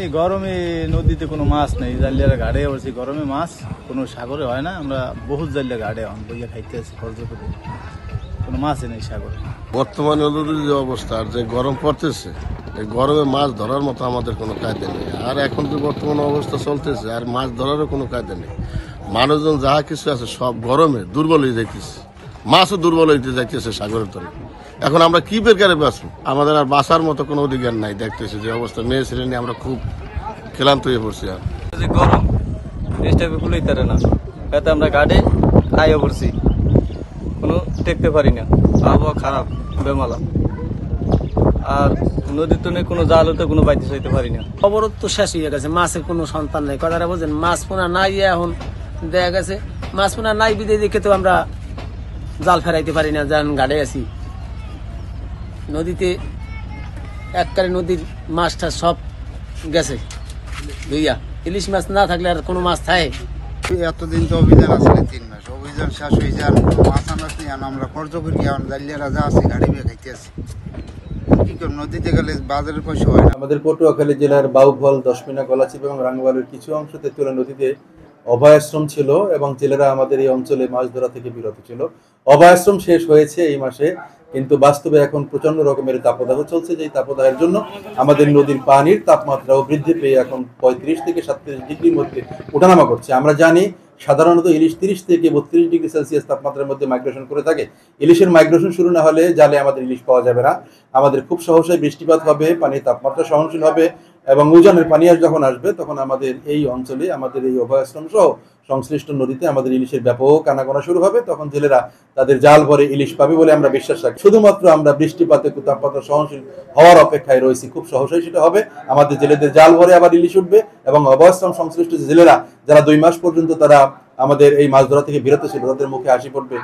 এই গরমে নদীতে কোনো মাছ নেই, জালিয়ারা ঘাড়ে বলছি গরমে মাছ কোনো সাগরে হয় না। আমরা বহুত জালিয়া ঘাড়ে বইয়া খাইতে আছি খরচ করে, কোনো মাছই নেই সাগরে। বর্তমানে নদীর যে অবস্থা আর যে গরম পড়তেছে, এই গরমে মাছ ধরার মতো আমাদের কোনো কায়দা নেই। আর এখন যে বর্তমানে অবস্থা চলতেছে, আর মাছ ধরারও কোনো কায়দা নেই। মানুষজন যাহা কিছু আছে সব গরমে দুর্বল হয়ে যাইতেছে, মাছও দুর্বল হইতে যাইতেছে সাগরের তলে। এখন আমরা কি বেকারে বাঁচবো? আমাদের আর বাঁচার মতো কোনো অধিকার নাই। দেখতেছি যে অবস্থা, মেয়ে ছেলে নিয়ে আমরা খুব ক্লান্ত হয়ে পড়ছি। আর গরম স্টেপে খুলেই তারে না, এতে আমরা গাড়ি আইয়া পড়ছি, কোনো টেকতে পারি না, আবহাওয়া খারাপ বেমালা। আর নদীর তনে কোনো জাল হতে কোনো বাইতে চাইতে পারি না। অবরোধ তো শেষ হয়ে গেছে, মাছের কোনো সন্তান নাই। কথাটা বোঝেন, মাছ পোনা নাই, এখন দেখা গেছে মাছ পোনা নাই বিদে দেখে তো আমরা জাল ফেরাইতে পারি না, যেন গাড়ে আছি। নদীতে একবারে নদীর মাছটা সব গেছে ধুইয়া। ইলিশ মাছ না থাকলে আর কোনো মাছ থাকে? এতদিন তো অভিযান আসলে 3 মাস, অভিযান শেষ হয়ে যান মাছ আনাস নিয়ে আমরা খরচ করি। এখন জালিয়ারা যা আছে গাড়ি বেয়ে খাইতে আছি, কি করব? নদীতে গেলে বাজারের পয়সা হয় না। আমাদের পটুয়াখালী জেলার বাউফল, দশমিনা, গলাচিপা এবং রাঙ্গাবাড়ির কিছু অংশ তেঁতুলিয়া নদীতে অভয়াশ্রম ছিল এবং জেলেরা আমাদের এই অঞ্চলে মাছ ধরা থেকে বিরত ছিল। অভয়াশ্রম শেষ হয়েছে এই মাসে, কিন্তু বাস্তবে এখন প্রচন্ড রকমের তাপদাহ চলছে। যে তাপদাহের জন্য আমাদের নদীর পানির তাপমাত্রাও বৃদ্ধি পেয়ে এখন 35 থেকে 37 ডিগ্রির মধ্যে ওঠানামা করছে। আমরা জানি সাধারণত ইলিশ 30 থেকে 32 ডিগ্রি সেলসিয়াস তাপমাত্রার মধ্যে মাইগ্রেশন করে থাকে। ইলিশের মাইগ্রেশন শুরু না হলে জালে আমাদের ইলিশ পাওয়া যাবে না। আমাদের খুব সহজে বৃষ্টিপাত হবে, পানির তাপমাত্রা সহনশীল হবে এবং উজানের পানি যখন আসবে তখন আমাদের এই অঞ্চলে, আমাদের এই অভয়াশ্রম সহ সংশ্লিষ্ট নদীতে আমাদের ইলিশের ব্যাপক আনাগোনা শুরু হবে। তখন জেলেরা তাদের জাল ভরে ইলিশ পাবে বলে আমরা বিশ্বাস রাখি। শুধুমাত্র আমরা বৃষ্টিপাতে তাপমাত্রা সহনশীল হওয়ার অপেক্ষায় রয়েছি। খুব সহজেই সেটা হবে। আমাদের জেলেদের জাল ভরে আবার ইলিশ উঠবে এবং অভয়াশ্রম সংশ্লিষ্ট জেলেরা যারা 2 মাস পর্যন্ত তারা আমাদের এই মাছ ধরা থেকে বিরত ছিল, তাদের মুখে হাসি পড়বে।